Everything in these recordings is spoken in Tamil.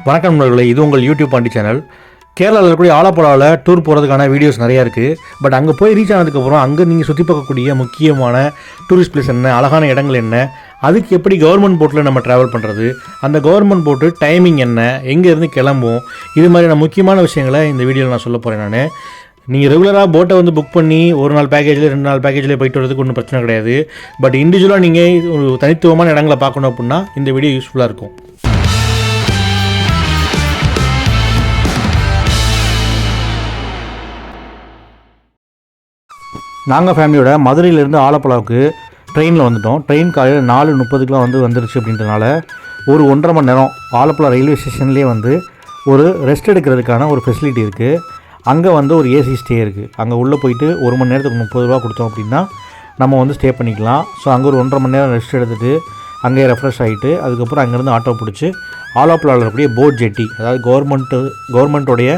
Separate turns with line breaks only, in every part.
வணக்கம் நண்பர்களே, இது உங்கள் யூடியூப் பாண்டி சேனல். கேரளாவில் இருக்கக்கூடிய ஆலப்புழாவில் டூர் போகிறதுக்கான வீடியோஸ் நிறையா இருக்குது. பட் அங்கே போய் ரீச் ஆனதுக்கப்புறம் அங்கே நீங்கள் சுற்றி பார்க்கக்கூடிய முக்கியமான டூரிஸ்ட் பிளேஸ் என்ன, அழகான இடங்கள் என்ன, அதுக்கு எப்படி கவர்மெண்ட் போட்டில் நம்ம ட்ராவல் பண்ணுறது, அந்த கவர்மெண்ட் போட்டு டைமிங் என்ன, எங்கேருந்து கிளம்பும், இது மாதிரியான முக்கியமான விஷயங்களை இந்த வீடியோவில் நான் சொல்ல போகிறேன். நான் நீங்கள் ரெகுலராக போட்டை வந்து புக் பண்ணி ஒரு நாள் பேக்கேஜில் 2 நாள் பேக்கேஜில் போயிட்டு வரதுக்கு ஒன்றும் பிரச்சனை கிடையாது. பட் இண்டிவிஜுவலாக நீங்கள் ஒரு தனித்துவமான இடங்களை பார்க்கணும் அப்படின்னா இந்த வீடியோ யூஸ்ஃபுல்லாக இருக்கும். நாங்கள் ஃபேமிலியோட மதுரையிலேருந்து ஆலப்புழாவுக்கு ட்ரெயினில் வந்துட்டோம். ட்ரெயின் காலையில் 4:30 வந்துருச்சு. அப்படின்றனால ஒரு 1.5 மணி நேரம் ஆலப்புழா ரயில்வே ஸ்டேஷன்லேயே ஒரு ரெஸ்ட் எடுக்கிறதுக்கான ஒரு ஃபெசிலிட்டி இருக்குது. அங்கே ஒரு ஏசி ஸ்டே இருக்குது. அங்கே உள்ளே போயிட்டு 1 மணி நேரத்துக்கு 30 ரூபா கொடுத்தோம் அப்படின்னா நம்ம ஸ்டே பண்ணிக்கலாம். ஸோ அங்கே ஒரு 1.5 மணி நேரம் ரெஸ்ட் எடுத்துகிட்டு அங்கேயே ரெஃப்ரெஷ் ஆகிட்டு அதுக்கப்புறம் அங்கேருந்து ஆட்டோ பிடிச்சி ஆலப்புழாவில் இருக்கக்கூடிய போட் ஜெட்டி, அதாவது கவர்மெண்ட்டோடைய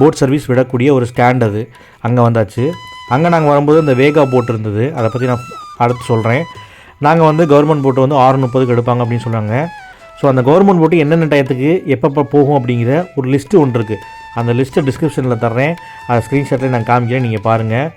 போட் சர்வீஸ் விடக்கூடிய ஒரு ஸ்டாண்ட், அது அங்கே வந்தாச்சு. அங்கே நாங்கள் வரும்போது இந்த வேகா போட் இருந்தது. அதை பற்றி நான் அடுத்து சொல்கிறேன். நாங்கள் கவர்மெண்ட் போட்டு 6:30 எடுப்பாங்க அப்படின்னு சொன்னாங்க. ஸோ அந்த கவர்மெண்ட் போட்டு என்னென்ன டயத்துக்கு எப்பப்போ போகும் அப்படிங்கிற ஒரு லிஸ்ட்டு ஒன்று இருக்குது. அந்த லிஸ்ட்டை டிஸ்கிரிப்ஷனில் தர்றேன். அதை ஸ்க்ரீன்ஷாட்டில் நான் காமிக்கிறேன், நீங்கள் பாருங்கள்.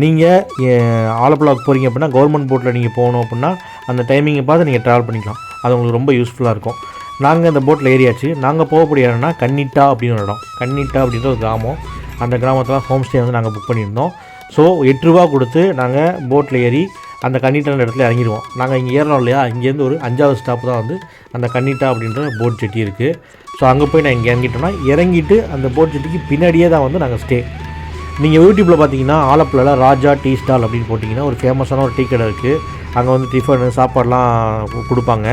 நீங்கள் ஆலப்புழாவுக்கு போகிறீங்க அப்படின்னா கவர்மெண்ட் போட்டில் நீங்கள் போகணும் அப்படின்னா அந்த டைமிங்கை பார்த்து நீங்கள் ட்ராவல் பண்ணிக்கலாம். அது உங்களுக்கு ரொம்ப யூஸ்ஃபுல்லாக இருக்கும். நாங்கள் அந்த போட்டில் ஏறியாச்சு. நாங்கள் போகக்கூடிய இடம்னா கன்னிட்டா அப்படின்னு ஒரு இடம். கன்னிட்டா அப்படின்ற ஒரு கிராமம். அந்த கிராமத்தில் ஹோம் ஸ்டே நாங்கள் புக் பண்ணியிருந்தோம். ஸோ 8 ரூபா கொடுத்து நாங்கள் போட்டில் ஏறி அந்த கன்னிட்டான இடத்துல இறங்கிடுவோம். நாங்கள் இங்கே ஏறணும் இல்லையா, இங்கேருந்து ஒரு 5வது ஸ்டாப் தான் அந்த கன்னிட்டா அப்படின்ற போட் ஜெட்டி இருக்குது. ஸோ அங்கே போய் நான் இங்கே இறங்கிட்டோம்னா இறங்கிட்டு அந்த போட் ஜெட்டிக்கு பின்னாடியே தான் நாங்கள் ஸ்டே. நீங்கள் யூடியூப்பில் பார்த்தீங்கன்னா ஆலப்புழாவில் ராஜா டீ ஸ்டால் அப்படின்னு போட்டிங்கன்னா ஒரு ஃபேமஸான ஒரு டீ கடை இருக்குது. அங்கே டிஃபனு சாப்பாடெலாம் கொடுப்பாங்க.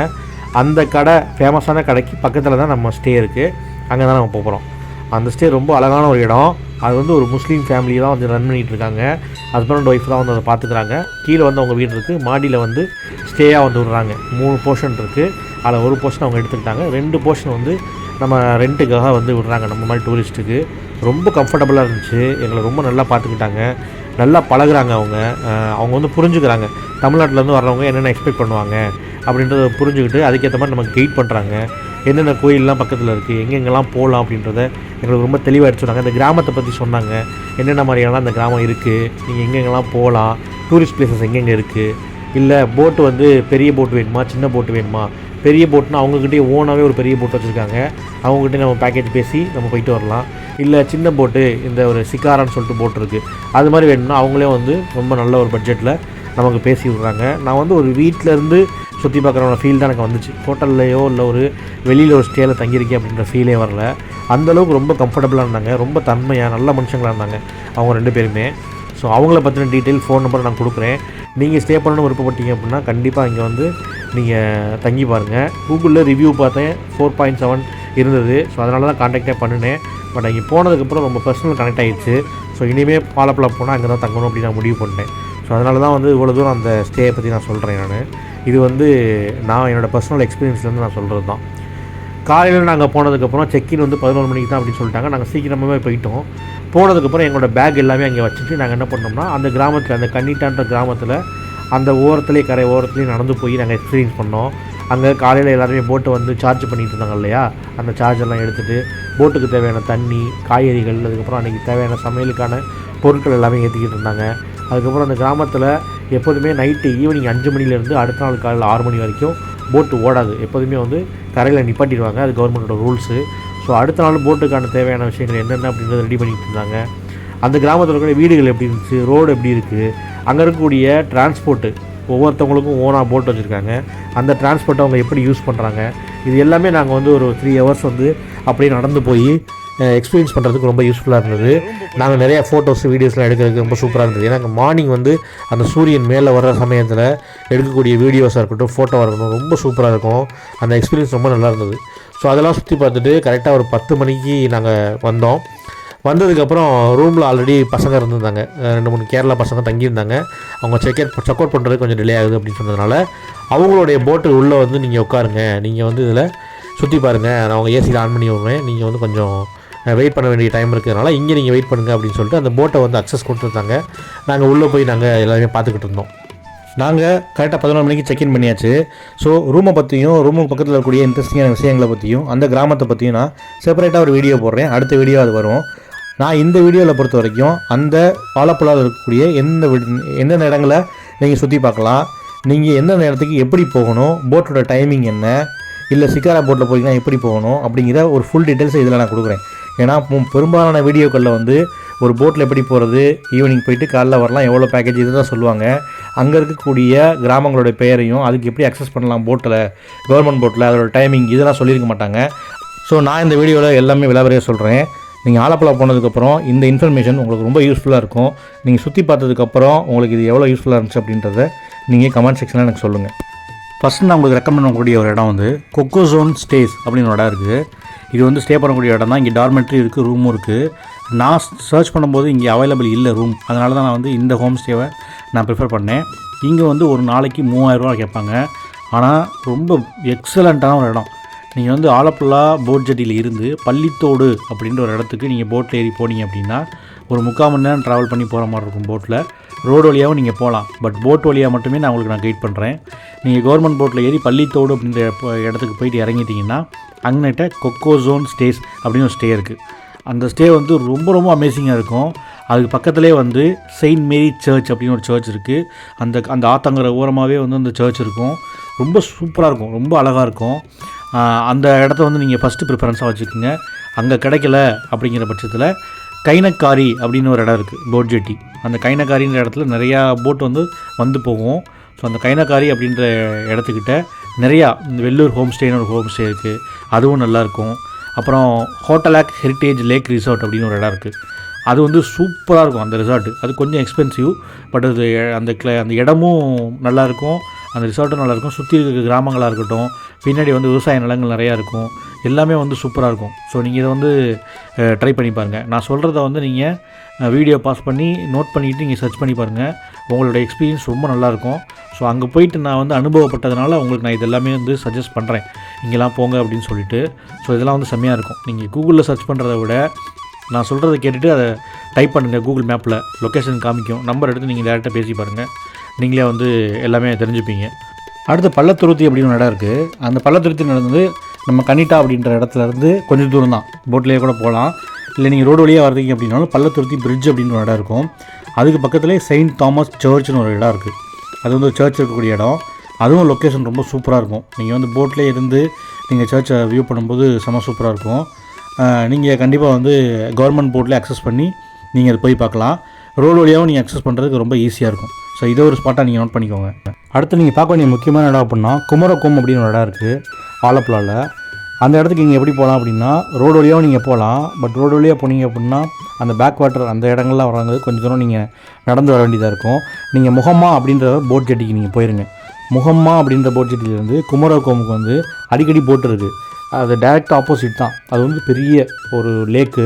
அந்த கடை ஃபேமஸான கடைக்கு பக்கத்தில் தான் நம்ம ஸ்டே இருக்குது. அங்கே தான் நம்ம போகிறோம். அந்த ஸ்டே ரொம்ப அழகான ஒரு இடம். அது ஒரு முஸ்லீம் ஃபேமிலி தான் ரன் பண்ணிகிட்டு இருக்காங்க. ஹஸ்பண்ட் அண்ட் ஒய்ஃப் தான் அதை பார்த்துக்கிறாங்க. கீழே அவங்க வீடு இருக்குது. மாடியில் ஸ்டேயாக விடுறாங்க. 3 போர்ஷன் இருக்குது. அதில் ஒரு போர்ஷன் அவங்க எடுத்துக்கிட்டாங்க. 2 போர்ஷன் நம்ம ரெண்ட்டுக்காக விடுறாங்க, நம்ம மாதிரி டூரிஸ்ட்டுக்கு. ரொம்ப கம்ஃபர்டபுளாக இருந்துச்சு. எங்களை ரொம்ப நல்லா பார்த்துக்கிட்டாங்க. நல்லா பழகுறாங்க. அவங்க புரிஞ்சுக்கிறாங்க தமிழ்நாட்டிலேருந்து வர்றவங்க என்னென்ன எக்ஸ்பெக்ட் பண்ணுவாங்க அப்படின்றத புரிஞ்சுக்கிட்டு அதுக்கேற்ற மாதிரி நமக்கு கைட் பண்ணுறாங்க. என்னென்ன கோயிலெலாம் பக்கத்தில் இருக்குது, எங்கெங்கெல்லாம் போகலாம் அப்படின்றத எங்களுக்கு ரொம்ப தெளிவாக எடுத்து சொன்னாங்க. இந்த கிராமத்தை பற்றி சொன்னாங்க. என்னென்ன மாதிரியெல்லாம் இந்த கிராமம் இருக்குது, நீங்கள் எங்கெங்கெல்லாம் போகலாம், டூரிஸ்ட் பிளேசஸ் எங்கெங்கே இருக்குது, இல்லை போட்டு பெரிய போட்டு வேணுமா, சின்ன போட்டு வேணுமா. பெரிய போட்னா அவங்கக்கிட்டே ஓனாகவே ஒரு பெரிய போட்டு வச்சுருக்காங்க. அவங்ககிட்டே நம்ம பேக்கேஜ் பேசி நம்ம போயிட்டு வரலாம். இல்லை சின்ன போட்டு, இந்த ஒரு சிக்காரான்னு சொல்லிட்டு போட்டு இருக்குது, அது மாதிரி வேணும்னா அவங்களே ரொம்ப நல்ல ஒரு பட்ஜெட்டில் நமக்கு பேசி விட்றாங்க. நான் ஒரு வீட்டிலேருந்து சுற்றி பார்க்குற ஃபீல் தான் எனக்கு வந்துச்சு. ஹோட்டல்லையோ இல்லை ஒரு வெளியில் ஒரு ஸ்டேயில் தங்கியிருக்கேன் அப்படின்ற ஃபீலே வரல. அந்தளவுக்கு ரொம்ப கம்ஃபர்டபுளாக இருந்தாங்க. ரொம்ப தன்மையாக நல்ல மனுஷங்களாக இருந்தாங்க அவங்க 2 பேருமே. ஸோ அவங்கள பற்றின டீட்டெயில், ஃபோன் நம்பர் நான் கொடுக்குறேன். நீங்கள் ஸ்டே பண்ணணும்னு விருப்பப்பட்டீங்க அப்படின்னா கண்டிப்பாக இங்கே நீங்கள் தங்கி பாருங்கள். கூகுளில் ரிவ்யூ பார்த்தேன், 4.7 இருந்தது. ஸோ அதனால தான் கான்டாக்டே பண்ணினேன். பட் அங்கே போனதுக்கப்புறம் ரொம்ப பர்சனல் கனெக்ட் ஆகிடுச்சு. ஸோ இனிமேல் ஆலப்புழா போனால் அங்கே தான் தங்கணும் அப்படின்னு நான் முடிவு பண்ணேன். ஸோ அதனால தான் இவ்வளோ தூரம் அந்த ஸ்டேயை பற்றி நான் சொல்கிறேன். இது நான் என்னோடய பர்சனல் எக்ஸ்பீரியன்ஸ்லேருந்து நான் சொல்கிறது தான். காலையில் நாங்கள் போனதுக்கப்புறம் செக்இன் 11 மணிக்கு தான் அப்படின்னு சொல்லிட்டாங்க. நாங்கள் சீக்கிரமாகவே போயிட்டோம். போனதுக்கப்புறம் எங்களோட பேக் எல்லாமே அங்கே வச்சுட்டு நாங்கள் என்ன பண்ணோம்னா அந்த கிராமத்தில், அந்த கன்னிட்டான்ற கிராமத்தில் அந்த ஓரத்துலேயே, கரை ஓரத்துலேயே நடந்து போய் நாங்கள் எக்ஸ்பீரியன்ஸ் பண்ணோம். அங்கே காலையில் எல்லாருமே போட்டு சார்ஜ் பண்ணிகிட்டு இருந்தாங்க இல்லையா, அந்த சார்ஜெல்லாம் எடுத்துகிட்டு போட்டுக்கு தேவையான தண்ணி, காய்கறிகள், அதுக்கப்புறம் அன்றைக்கி தேவையான சமையலுக்கான பொருட்கள் எல்லாமே ஏற்றிக்கிட்டு இருந்தாங்க. அதுக்கப்புறம் அந்த கிராமத்தில் எப்போதுமே நைட்டு ஈவினிங் 5 மணிலேருந்து அடுத்த நாள் காலையில் 6 மணி வரைக்கும் போட்டு ஓடாது. எப்போதுமே கரையில் நிப்பாட்டிடுவாங்க. அது கவர்மெண்ட்டோட ரூல்ஸு. ஸோ அடுத்த நாள் போட்டுக்கான தேவையான விஷயங்கள் என்னென்ன அப்படின்றத ரெடி பண்ணிகிட்டு இருந்தாங்க. அந்த கிராமத்தில் இருக்கிற வீடுகள் எப்படி இருந்துச்சு, ரோடு எப்படி இருக்குது, அங்கே இருக்கக்கூடிய டிரான்ஸ்போர்ட்டு, ஒவ்வொருத்தவங்களுக்கும் ஓனாக போட் வச்சுருக்காங்க. அந்த டிரான்ஸ்போர்ட்டை அவங்க எப்படி யூஸ் பண்ணுறாங்க, இது எல்லாமே நாங்கள் ஒரு 3 ஹவர்ஸ் அப்படியே நடந்து போய் எக்ஸ்பீரியன்ஸ் பண்ணுறதுக்கு ரொம்ப யூஸ்ஃபுல்லாக இருந்தது. நாங்கள் நிறையா ஃபோட்டோஸ், வீடியோஸ்லாம் எடுக்கிறதுக்கு ரொம்ப சூப்பராக இருந்தது. ஏன்னா அங்கே மார்னிங் அந்த சூரியன் மேலே வர்ற சமயத்தில் எடுக்கக்கூடிய வீடியோஸாக இருக்கட்டும், ஃபோட்டோவாக இருக்கட்டும், ரொம்ப சூப்பராக இருக்கும். அந்த எக்ஸ்பீரியன்ஸ் ரொம்ப நல்லா இருந்தது. ஸோ அதெல்லாம் சுற்றி பார்த்துட்டு கரெக்டாக ஒரு 10 மணிக்கு நாங்கள் வந்தோம். வந்ததுக்கப்புறம் ரூமில் ஆல்ரெடி பசங்க இருந்திருந்தாங்க. 2-3 கேரளா பசங்க தங்கியிருந்தாங்க. அவங்க செக் அவுட் பண்ணுறதுக்கு கொஞ்சம் டிலே ஆகுது அப்படின்னு சொன்னதுனால அவங்களுடைய போட்டு உள்ளே நீங்கள் உட்காருங்க, நீங்கள் இதில் சுற்றி பாருங்கள், நான் அவங்க ஏசியில் ஆன் பண்ணி விடுவேன், நீங்கள் கொஞ்சம் வெயிட் பண்ண வேண்டிய டைம் இருக்கிறதுனால இங்கே நீங்கள் வெயிட் பண்ணுங்கள் அப்படின்னு சொல்லிட்டு அந்த போட்டை அக்சஸ் கொடுத்துருந்தாங்க. நாங்கள் உள்ளே போய் நாங்கள் எல்லாருமே பார்த்துக்கிட்டு இருந்தோம். நாங்கள் கரெக்டாக 11 மணிக்கு செக்இன் பண்ணியாச்சு. ஸோ ரூமை பற்றியும் ரூமுக்கு பக்கத்தில் இருக்கக்கூடிய இன்ட்ரெஸ்டிங்கான விஷயங்களை பற்றியும் அந்த கிராமத்தை பற்றியும் நான் செப்பரேட்டாக ஒரு வீடியோ போடுறேன். அடுத்த வீடியோ அது வரும். நான் இந்த வீடியோவில் பொறுத்த வரைக்கும் அந்த ஆலப்புழாவில் இருக்கக்கூடிய எந்தெந்த இடங்களை நீங்கள் சுற்றி பார்க்கலாம், நீங்கள் எந்தெந்த இடத்துக்கு எப்படி போகணும், போட்டோட டைமிங் என்ன, இல்லை சிக்காரா போட்டில் போய்ங்கன்னா எப்படி போகணும் அப்படிங்கிற ஒரு ஃபுல் டீட்டெயில்ஸை இதில் நான் கொடுக்குறேன். ஏன்னா பெரும்பாலான வீடியோக்களில் வந்து ஒரு போட்டில் எப்படி போகிறது, ஈவினிங் போயிட்டு காலைல வரலாம், எவ்வளோ பேக்கேஜ் இது தான் சொல்லுவாங்க. அங்கே இருக்கக்கூடிய கிராமங்களோட பெயரையும் அதுக்கு எப்படி அக்சஸ் பண்ணலாம் போட்டில், கவர்மெண்ட் போட்டில் அதோட டைமிங் இதெல்லாம் சொல்லியிருக்க மாட்டாங்க. ஸோ நான் இந்த வீடியோவில் எல்லாமே விலாவரியாக சொல்கிறேன். நீங்கள் ஆலப்புழா போனதுக்கப்புறம் இந்த இன்ஃபர்மேஷன் உங்களுக்கு ரொம்ப யூஸ்ஃபுல்லாக இருக்கும். நீங்கள் சுற்றி பார்த்ததுக்கப்புறம் உங்களுக்கு இது எவ்வளோ யூஸ்ஃபுல்லாக இருந்துச்சு அப்படின்றத நீங்கள் கமெண்ட் செக்ஷனில் எனக்கு சொல்லுங்கள். ஃபஸ்ட்டு நான் உங்களுக்கு ரெக்கமெண்ட் பண்ணக்கூடிய ஒரு இடம் வந்து கொக்கோசோன் ஸ்டேஸ் அப்படின்னு ஒரு இடம் இருக்குது. இது வந்து ஸ்டே பண்ணக்கூடிய இடம் தான். இங்கே டார்மெட்ரி இருக்குது, ரூமும் இருக்குது. நான் சர்ச் பண்ணும்போது இங்கே அவைலபிள் இல்லை ரூம். அதனால தான் நான் வந்து இந்த ஹோம் ஸ்டேவை நான் ப்ரிஃபர் பண்ணேன். இங்கே வந்து ஒரு நாளைக்கு 3000 ரூபா கேட்பாங்க. ஆனால் ரொம்ப எக்ஸலண்ட்டான ஒரு இடம். நீங்கள் வந்து ஆலப்புழா போட் ஜெட்டியில் இருந்து பள்ளித்தோடு அப்படின்ற ஒரு இடத்துக்கு நீங்கள் போட்டில் ஏறி போனீங்க அப்படின்னா ஒரு 3/4 மணி நேரம் ட்ராவல் பண்ணி போகிற மாதிரி இருக்கும். போட்டில் ரோடு வழியாகவும் நீங்கள் போகலாம். பட் போட் வழியாக மட்டுமே நான் உங்களுக்கு கைட் பண்ணுறேன். நீங்கள் கவர்மெண்ட் போட்டில் ஏறி பள்ளித்தோடு அப்படின்ற இடத்துக்கு போயிட்டு இறங்கிட்டிங்கன்னா அங்கிட்ட கொக்கோசோன் ஸ்டேஸ் அப்படின்னு ஒரு ஸ்டே இருக்குது. அந்த ஸ்டே வந்து ரொம்ப ரொம்ப அமேசிங்காக இருக்கும். அதுக்கு பக்கத்துலேயே வந்து செயின்ட் மேரி சர்ச் அப்படின்னு ஒரு சர்ச் இருக்குது. அந்த ஆத்தங்கிற ஓரமாகவே வந்து அந்த சர்ச் இருக்கும். ரொம்ப சூப்பராக இருக்கும், ரொம்ப அழகாக இருக்கும். அந்த இடத்த வந்து நீங்கள் ஃபஸ்ட்டு ப்ரிஃபரன்ஸாக வச்சுக்கோங்க. அங்கே கிடைக்கல அப்படிங்கிற பட்சத்தில் கைனக்காரி அப்படின்னு ஒரு இடம் இருக்குது, போட் ஜெட்டி. அந்த கைனக்காரின்ற இடத்துல நிறையா போட் வந்து போகும். ஸோ அந்த கைனக்காரி அப்படின்ற இடத்துக்கிட்ட நிறையா இந்த வெள்ளூர் ஹோம் ஸ்டேன்னு ஒரு ஹோம் ஸ்டே இருக்குது, அதுவும் நல்லாயிருக்கும். அப்புறம் ஹோட்டலாக் ஹெரிட்டேஜ் லேக் ரிசார்ட் அப்படின்னு ஒரு இடம் இருக்குது. அது வந்து சூப்பராக இருக்கும் அந்த ரிசார்ட்டு. அது கொஞ்சம் எக்ஸ்பென்சிவ், பட் அது அந்த இடமும் நல்லாயிருக்கும், அந்த ரிசார்ட்டும் நல்லாயிருக்கும். சுற்றி இருக்கிற கிராமங்களாக இருக்கட்டும், பின்னாடி வந்து விவசாய நிலங்கள் நிறையா இருக்கும், எல்லாமே வந்து சூப்பராக இருக்கும். ஸோ நீங்கள் இதை வந்து ட்ரை பண்ணி பாருங்கள். நான் சொல்கிறத வந்து நீங்கள் வீடியோ பாஸ் பண்ணி நோட் பண்ணிவிட்டு நீங்கள் சர்ச் பண்ணி பாருங்கள். உங்களோட எக்ஸ்பீரியன்ஸ் ரொம்ப நல்லாயிருக்கும். ஸோ அங்கே போயிட்டு நான் வந்து அனுபவப்பட்டதுனால உங்களுக்கு நான் இதெல்லாமே வந்து சஜஸ்ட் பண்ணுறேன், இங்கெல்லாம் போங்க அப்படின்னு சொல்லிட்டு. ஸோ இதெல்லாம் வந்து செம்மையாக இருக்கும். நீங்கள் கூகுளில் சர்ச் பண்ணுறத விட நான் சொல்கிறத கேட்டுட்டு அதை டைப் பண்ணுங்கள். கூகுள் மேப்பில் லொக்கேஷன் காமிக்கும், நம்பர் எடுத்து நீங்கள் டேரெக்டாக பேசி பாருங்கள், நீங்களே வந்து எல்லாமே தெரிஞ்சுப்பீங்க. அடுத்து பள்ளத்துருத்தி அப்படின்னு ஒரு இடம் இருக்குது. அந்த பள்ளத்துருத்தி நடந்து நம்ம கனிட்டா அப்படின்ற இடத்துலேருந்து கொஞ்சம் தூரம் தான், போட்லேயே கூட போகலாம். இல்லை நீங்கள் ரோடு வழியாக வர்றீங்க அப்படின்னாலும் பள்ளத்துருத்தி பிரிட்ஜ் அப்படின்னு ஒரு இடம் இருக்கும். அதுக்கு பக்கத்துலேயே செயின்ட் தாமஸ் சர்ச்னு ஒரு இடம் இருக்குது. அது வந்து ஒரு சர்ச் இருக்கக்கூடிய இடம். அதுவும் லொக்கேஷன் ரொம்ப சூப்பராக இருக்கும். நீங்கள் வந்து போட்லேயே இருந்து நீங்கள் சர்ச்சை வியூ பண்ணும்போது செம சூப்பராக இருக்கும். நீங்கள் கண்டிப்பாக வந்து கவர்மெண்ட் போர்ட்லேயே அக்சஸ் பண்ணி நீங்கள் அதை போய் பார்க்கலாம். ரோடு வழியாகவும் நீங்கள் அக்சஸ் பண்ணுறதுக்கு ரொம்ப ஈஸியாக இருக்கும். ஸோ இதை ஒரு ஸ்பாட்டாக நீங்கள் நோட் பண்ணிக்கோங்க. அடுத்து நீங்கள் பார்க்க வேண்டிய முக்கியமான இடம் அப்படின்னா குமரகோம் அப்படின்னு ஒரு இடம் இருக்குது ஆலப்புழாவில். அந்த இடத்துக்கு நீங்கள் எப்படி போகலாம் அப்படின்னா ரோடு வழியாகவும் நீங்கள் போகலாம். பட் ரோடு வழியாக போனீங்க அப்படின்னா அந்த பேக் வாட்டர் அந்த இடங்கள்லாம் வராங்க, கொஞ்சம் தூரம் நீங்கள் நடந்து வர வேண்டியதாக இருக்கும். நீங்கள் முகம்மா அப்படின்ற போட் ஜெட்டிக்கு நீங்கள் போயிருங்க. முகம்மா அப்படின்ற போட் ஜெட்டிலேருந்து குமரகோமுக்கு வந்து அடிக்கடி போட் இருக்குது. அது டைரக்ட் ஆப்போசிட் தான். அது வந்து பெரிய ஒரு லேக்கு.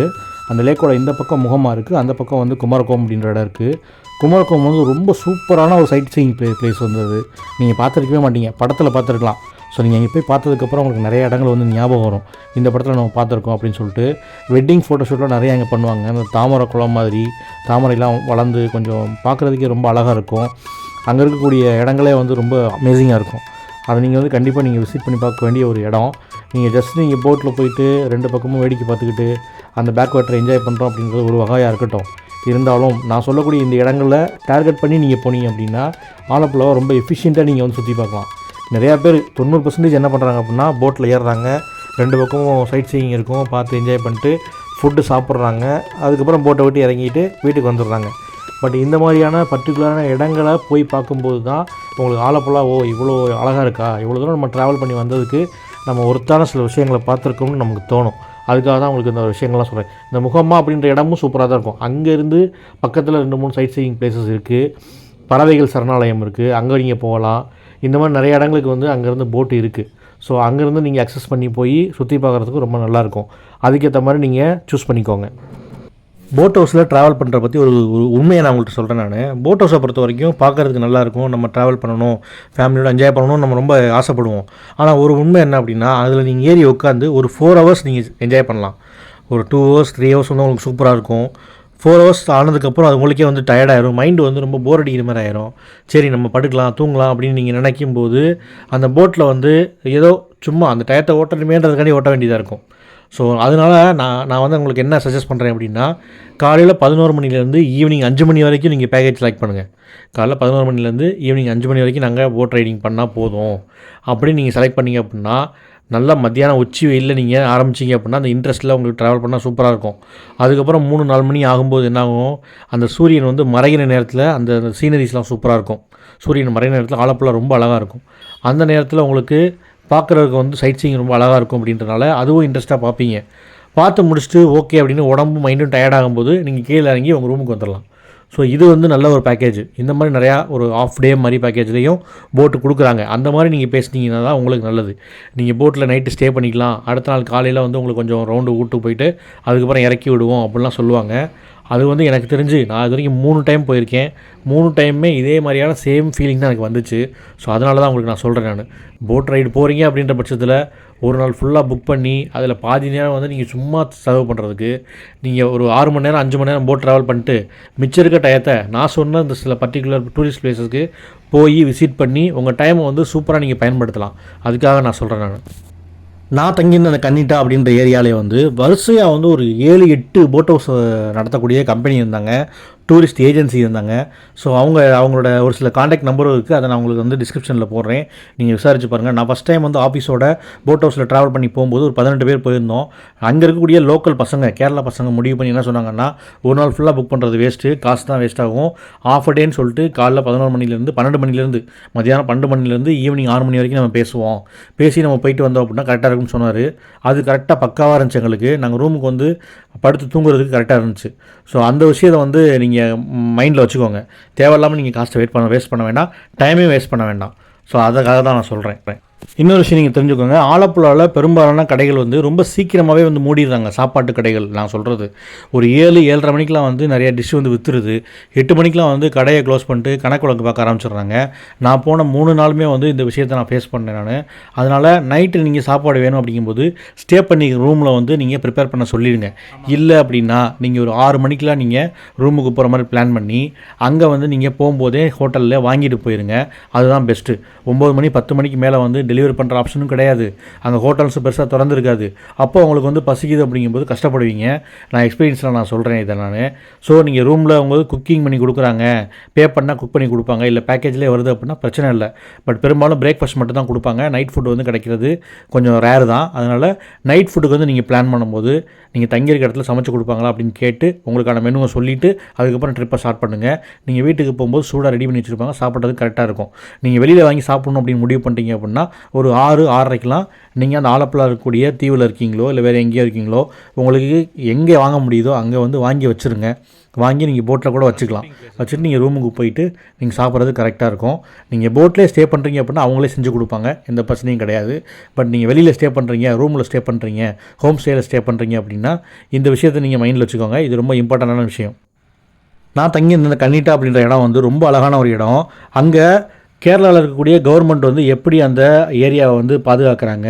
அந்த லேக்கோட இந்த பக்கம் முகமா இருக்குது, அந்த பக்கம் வந்து குமரகோம் அப்படின்ற இடம் இருக்குது. குமரகோம் வந்து ரொம்ப சூப்பரான ஒரு சைட் சீயிங் பிளேஸ் வந்தது. நீங்கள் பார்த்துருக்கவே மாட்டீங்க, படத்தில் பார்த்துருக்கலாம். ஸோ நீங்கள் இங்கே போய் பார்த்ததுக்கப்புறம் உங்களுக்கு நிறைய இடங்கள் வந்து ஞாபகம் வரும், இந்த படத்தில் நம்ம பார்த்துருக்கோம் அப்படின்னு சொல்லிட்டு. வெட்டிங் ஃபோட்டோஷூட்லாம் நிறையா அங்கே பண்ணுவாங்க. அந்த தாமரை குளம் மாதிரி தாமரைலாம் வளர்ந்து கொஞ்சம் பார்க்குறதுக்கே ரொம்ப அழகாக இருக்கும். அங்கே இருக்கக்கூடிய இடங்களே வந்து ரொம்ப அமேசிங்காக இருக்கும். அதை நீங்கள் வந்து கண்டிப்பாக நீங்கள் விசிட் பண்ணி பார்க்க வேண்டிய ஒரு இடம். நீங்கள் ஜஸ்ட் நீங்கள் போட்டில் போயிட்டு 2 பக்கமும் வேடிக்கை பார்த்துக்கிட்டு அந்த பேக் வாட்டரை என்ஜாய் பண்ணுறோம் அப்படின்றது ஒரு வகையாக இருக்கட்டும். இருந்தாலும் நான் சொல்லக்கூடிய இந்த இடங்களில் டார்கெட் பண்ணி நீங்கள் போனீங்க அப்படின்னா ஆலப்புழாவை ரொம்ப எஃபிஷியண்ட்டாக நீங்கள் வந்து சுற்றி பார்க்கலாம். நிறையா பேர் 90% என்ன பண்ணுறாங்க அப்படின்னா போட்டில் ஏறுறாங்க, 2 பக்கமும் சைட் சீயிங் இருக்கும், பார்த்து என்ஜாய் பண்ணிட்டு ஃபுட்டு சாப்பிட்றாங்க, அதுக்கப்புறம் போட்டை விட்டு இறங்கிட்டு வீட்டுக்கு வந்துடுறாங்க. பட் இந்த மாதிரியான பர்டிகுலரான இடங்களை போய் பார்க்கும்போது தான் உங்களுக்கு ஆலப்புழா இவ்வளோ அழகாக இருக்கா, இவ்வளோ தூரம் நம்ம ட்ராவல் பண்ணி வந்ததுக்கு நம்ம ஒருத்தான சில விஷயங்களை பார்த்துருக்கோம்னு நமக்கு தோணும். அதுக்காக தான் உங்களுக்கு இந்த விஷயங்கள்லாம் சொல்கிறேன். இந்த முகம்மா அப்படின்ற இடமும் சூப்பராக தான் இருக்கும். அங்கேருந்து பக்கத்தில் 2-3 சைட் சீயிங் பிளேசஸ் இருக்குது, பறவைகள் சரணாலயம் இருக்குது, அங்கே நீங்கள் போகலாம். இந்த மாதிரி நிறைய இடங்களுக்கு வந்து அங்கேருந்து போட்டு இருக்குது. ஸோ அங்கேருந்து நீங்கள் அக்சஸ் பண்ணி போய் சுற்றி பார்க்குறதுக்கு ரொம்ப நல்லாயிருக்கும். அதுக்கேற்ற மாதிரி நீங்கள் சூஸ் பண்ணிக்கோங்க. போட் ஹவுஸில் ட்ராவல் பண்ணுற பற்றி ஒரு உண்மையை நான் உங்கள்கிட்ட சொல்கிறேன். நான் போட் ஹவுஸை பொறுத்த வரைக்கும் பார்க்குறதுக்கு நல்லாயிருக்கும். நம்ம ட்ராவல் பண்ணணும், ஃபேமிலியோட என்ஜாய் பண்ணணும், நம்ம ரொம்ப ஆசைப்படுவோம். ஆனால் ஒரு உண்மை என்ன அப்படின்னா அதில் நீங்கள் ஏறி உட்காந்து ஒரு 4 ஹவர்ஸ் நீங்கள் என்ஜாய் பண்ணலாம். ஒரு 2 ஹவர்ஸ் 3 ஹவர்ஸ் வந்து உங்களுக்கு சூப்பராக இருக்கும். 4 ஹவர்ஸ் ஆனதுக்கப்புறம் அது உங்களுக்கே வந்து டயர்டாயிரும், மைண்டு வந்து ரொம்ப போர் அடிக்கிற மாதிரி ஆயிரும். சரி நம்ம படுக்கலாம் தூங்கலாம் அப்படின்னு நீங்கள் நினைக்கும் போது அந்த போட்டில் வந்து ஏதோ சும்மா அந்த டயத்தை ஓட்டணுமேன்றதுக்காண்டி ஓட்ட வேண்டியதாக இருக்கும். ஸோ அதனால் நான் வந்து உங்களுக்கு என்ன சஜஸ்ட் பண்ணுறேன் அப்படின்னா, காலையில் 11 மணிலேருந்து ஈவினிங் 5 மணி வரைக்கும் நீங்கள் பேக்கேஜ் செலக்ட் பண்ணுங்கள். காலைல 11 மணிலேருந்து ஈவினிங் 5 மணி வரைக்கும் நாங்கள் போட் ரைடிங் பண்ணால் போதும் அப்படின்னு நீங்கள் செலக்ட் பண்ணிங்க அப்படின்னா, நல்லா மத்தியானம் உச்சி வெயிலில் நீங்கள் ஆரம்பிச்சிங்க அப்படின்னா அந்த இன்ட்ரெஸ்ட்டில் உங்களுக்கு ட்ராவல் பண்ணால் சூப்பராக இருக்கும். அதுக்கப்புறம் 3-4 மணி ஆகும்போது என்னாகும், அந்த சூரியன் வந்து மறைகிற நேரத்தில் அந்த சீனரிஸ்லாம் சூப்பராக இருக்கும். சூரியன் மறைகிற நேரத்தில் ஆலப்புழா ரொம்ப அழகாக இருக்கும். அந்த நேரத்தில் உங்களுக்கு பார்க்குறதுக்கு வந்து சைட் சீயிங் ரொம்ப அழகாக இருக்கும் அப்படின்றனால அதுவும் இன்ட்ரெஸ்ட்டாக பார்ப்பீங்க. பார்த்து முடிச்சுட்டு ஓகே அப்படின்னு உடம்பு மைண்டும் டயர்ட் ஆகும்போது நீங்கள் கீழே இறங்கி உங்கள் ரூமுக்கு வந்துடலாம். ஸோ இது வந்து நல்ல ஒரு பேக்கேஜ். இந்த மாதிரி நிறையா ஒரு ஆஃப் டே மாதிரி பேக்கேஜ்லேயும் போட்டு கொடுக்குறாங்க. அந்த மாதிரி நீங்கள் பேசினீங்கன்னா தான் உங்களுக்கு நல்லது. நீங்கள் போட்டில் நைட்டு ஸ்டே பண்ணிக்கலாம், அடுத்த நாள் காலையில் வந்து உங்களுக்கு கொஞ்சம் ரவுண்டு கூட்டு போயிட்டு அதுக்கப்புறம் இறக்கி விடுவோம் அப்படிலாம் சொல்லுவாங்க. அது வந்து எனக்கு தெரிஞ்சு நான் இது வரைக்கும் 3 டைம் போயிருக்கேன். 3 டைமுமே இதே மாதிரியான சேம் ஃபீலிங் தான் எனக்கு வந்துச்சு. ஸோ அதனால தான் உங்களுக்கு நான் சொல்கிறேன். நான் போட் ரைடு போகிறீங்க அப்படின்ற பட்சத்தில் ஒரு நாள் ஃபுல்லாக புக் பண்ணி அதில் பாதி நேரம் வந்து நீங்கள் சும்மா செலவு பண்ணுறதுக்கு நீங்கள் ஒரு 6 மணி நேரம் 5 மணி நேரம் போட் ட்ராவல் பண்ணிட்டு மிச்சம் இருக்க டயத்தை நான் சொன்ன இந்த சில பர்டிகுலர் டூரிஸ்ட் பிளேஸஸ்க்கு போய் விசிட் பண்ணி உங்கள் டைமை வந்து சூப்பராக நீங்கள் பயன்படுத்தலாம். அதுக்காக நான் சொல்கிறேன். நான் தங்கியிருந்த அந்த கன்னிட்டா அப்படின்ற ஏரியாவிலே வந்து வரிசையாக வந்து ஒரு 7-8 போட் ஹவுஸ் நடத்தக்கூடிய கம்பெனி இருந்தாங்க, டூரிஸ்ட் ஏஜென்சி இருந்தாங்க. ஸோ அவங்களோட ஒரு சில காண்டாக்ட் நம்பரும் இருக்குது. அதை நான் உங்களுக்கு வந்து டிஸ்கிரிப்ஷனில் போடுறேன், நீங்கள் விசாரிச்சு பாருங்கள். நான் ஃபஸ்ட் டைம் வந்து ஆஃபீஸோட போட் ஹவுஸில் ட்ராவல் பண்ணி போகும்போது ஒரு 18 பேர் போயிருந்தோம். அங்கே இருக்கக்கூடிய லோக்கல் பசங்க, கேரளா பசங்க முடிவு பண்ணி என்ன சொன்னாங்கன்னா, ஒரு நாள் ஃபுல்லாக புக் பண்ணுறது வேஸ்ட்டு, காசு தான் வேஸ்ட் ஆகும். ஆஃப் அ டேன்னு சொல்லிட்டு காலைல 11 மணிலேருந்து 12 மணிலேருந்து மதியானம் 12 மணிலேருந்து ஈவினிங் 6 மணி வரைக்கும் நம்ம பேசி நம்ம போயிட்டு வந்தோம் அப்படின்னா கரெக்டாக இருக்கும்னு சொன்னார். அது கரெக்டாக பக்காவாக இருந்துச்சு எங்களுக்கு. நாங்கள் ரூமுக்கு வந்து படுத்து தூங்குறதுக்கு கரெக்டாக இருந்துச்சு. ஸோ அந்த விஷயத்தை வந்து நீங்கள் மைண்டில் வச்சுக்கோங்க. தேவையில்லாமல் நீங்கள் காஸ்ட்டை வேஸ்ட் பண்ண வேண்டாம், டைமே வேஸ்ட் பண்ண வேண்டாம். ஸோ அதுக்காக தான் நான் சொல்கிறேன். இன்னொரு விஷயம் நீங்கள் தெரிஞ்சுக்கோங்க, ஆலப்புழாவில் பெரும்பாலான கடைகள் வந்து ரொம்ப சீக்கிரமாகவே வந்து மூடிடுறாங்க. சாப்பாட்டு கடைகள் நான் சொல்கிறது ஒரு 7-7:30 மணிக்கெலாம் வந்து நிறைய டிஷ் வந்து விற்றுருது. 8 மணிக்கெலாம் வந்து கடையை க்ளோஸ் பண்ணிட்டு கணக்கு வழக்கு பார்க்க ஆரம்பிச்சிடுறாங்க. நான் போன 3 நாளுமே வந்து இந்த விஷயத்தை நான் ஃபேஸ் பண்ணேன் நான். அதனால் நைட்டு நீங்கள் சாப்பாடு வேணும் அப்படிங்கும்போது ஸ்டே பண்ணி ரூமில் வந்து நீங்கள் ப்ரிப்பேர் பண்ண சொல்லிடுங்க. இல்லை அப்படின்னா நீங்கள் ஒரு 6 மணிக்கெலாம் நீங்கள் ரூமுக்கு போகிற மாதிரி பிளான் பண்ணி அங்கே வந்து நீங்கள் போகும்போதே ஹோட்டலில் வாங்கிட்டு போயிருங்க. அதுதான் பெஸ்ட்டு. 9 மணி 10 மணிக்கு மேலே வந்து டெலிவரி பண்ணுற ஆப்ஷனும் கிடையாது. அங்கே ஹோட்டல்ஸும் பெருசாக திறந்துருக்காது. அப்போ உங்களுக்கு வந்து பசிக்குது அப்படிங்கும்போது கஷ்டப்படுவீங்க. நான் எக்ஸ்பீரியன்ஸில் நான் சொல்கிறேன் இதை நான். ஸோ நீங்கள் ரூமில் அவங்க குக்கிங் பண்ணி கொடுக்குறாங்க, பே பண்ணால் குக் பண்ணி கொடுப்பாங்க, இல்லை பேக்கேஜ்லேயே வருது அப்படின்னா பிரச்சனை இல்லை. பட் பெரும்பாலும் பிரேக்ஃபாஸ்ட் மட்டும் தான் கொடுப்பாங்க. நைட் ஃபுட்டு வந்து கிடைக்கிறது கொஞ்சம் ரேர் தான். அதனால் நைட் ஃபுட்டுக்கு வந்து நீங்கள் பிளான் பண்ணும்போது நீங்கள் தங்கியிருக்க இடத்துல சமைச்சு கொடுப்பாங்களா அப்படின்னு கேட்டு உங்களுக்கான மெனுவை சொல்லிவிட்டு அதுக்கப்புறம் ட்ரிப்பை ஸ்டார்ட் பண்ணுங்கள். நீங்கள் வீட்டுக்கு போகும்போது சூடாக ரெடி பண்ணி வச்சுருப்பாங்க, சாப்பிட்றதுக்கு கரெக்டாக இருக்கும். நீங்கள் வெளியில் வாங்கி சாப்பிட்ணும் அப்படின்னு முடிவு பண்ணிட்டீங்க அப்படின்னா ஒரு 6-6:30க்கெலாம் நீங்கள் அந்த ஆலப்புழா இருக்கக்கூடிய தீவில் இருக்கீங்களோ இல்லை வேறு எங்கேயோ இருக்கீங்களோ, உங்களுக்கு எங்கே வாங்க முடியுதோ அங்கே வந்து வாங்கி வச்சுருங்க. வாங்கி நீங்கள் போட்டில் கூட வச்சுக்கலாம். வச்சுட்டு நீங்கள் ரூமுக்கு போயிட்டு நீங்கள் சாப்பிட்றது கரெக்டாக இருக்கும். நீங்கள் போட்லேயே ஸ்டே பண்ணுறீங்க அப்படின்னா அவங்களே செஞ்சு கொடுப்பாங்க, எந்த பிரச்சனையும் கிடையாது. பட் நீங்கள் வெளியில் ஸ்டே பண்ணுறீங்க, ரூமில் ஸ்டே பண்ணுறீங்க, ஹோம் ஸ்டேயில் ஸ்டே பண்ணுறீங்க அப்படின்னா இந்த விஷயத்தை நீங்கள் மைண்டில் வச்சுக்கோங்க. இது ரொம்ப இம்பார்ட்டண்டான விஷயம். நான் தங்கி இந்த கன்னிட்டா அப்படின்ற இடம் வந்து ரொம்ப அழகான ஒரு இடம். அங்கே கேரளாவில் இருக்கக்கூடிய கவர்மெண்ட் வந்து எப்படி அந்த ஏரியாவை வந்து பாதுகாக்கிறாங்க,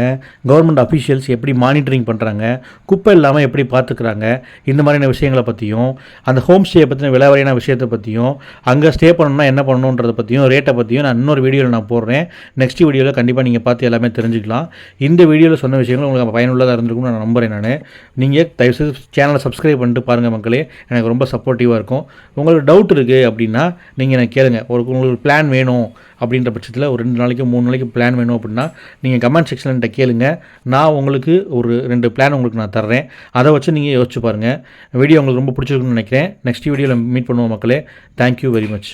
கவர்மெண்ட் அஃபீஷியல்ஸ் எப்படி மானிட்டரிங் பண்ணுறாங்க, குப்பை இல்லாமல் எப்படி பார்த்துக்கிறாங்க, இந்த மாதிரியான விஷயங்களை பற்றியும், அந்த ஹோம் ஸ்டே பற்றின விலைவரையான விஷயத்தை பற்றியும், அங்கே ஸ்டே பண்ணணும்னா என்ன பண்ணணுன்றதை பற்றியும், ரேட்டை பற்றியும் நான் இன்னொரு வீடியோவில் நான் போடுறேன். நெக்ஸ்ட் வீடியோவில் கண்டிப்பாக நீங்கள் பார்த்து எல்லாமே தெரிஞ்சுக்கலாம். இந்த வீடியோவில் சொன்ன விஷயங்கள் உங்களுக்கு பயனுள்ளதாக இருந்திருக்கும்னு நான் நம்புகிறேன். நீங்கள் தயவுசெய்து சேனலை சப்ஸ்கிரைப் பண்ணிட்டு பாருங்கள் மக்களே, எனக்கு ரொம்ப சப்போர்ட்டிவாக இருக்கும். உங்களுக்கு டவுட் இருக்குது அப்படின்னா நீங்கள் எனக்கு கேளுங்க. உங்களுக்கு பிளான் வேணும் அப்படின்ற பட்சத்தில் ஒரு 2 நாளைக்கு 3 நாளைக்கு பிளான் வேணும் அப்படின்னா நீங்கள் கமெண்ட் செக்ஷனில் கேளுங்க. நான் உங்களுக்கு ஒரு 2 பிளான் உங்களுக்கு நான் தர்றேன். அதை வச்சு நீங்கள் யோசிச்சு பாருங்கள். வீடியோ உங்களுக்கு ரொம்ப பிடிச்சிருக்குன்னு நினைக்கிறேன். நெக்ஸ்ட் வீடியோவில் மீட் பண்ணுவோம் மக்களே. Thank you very much.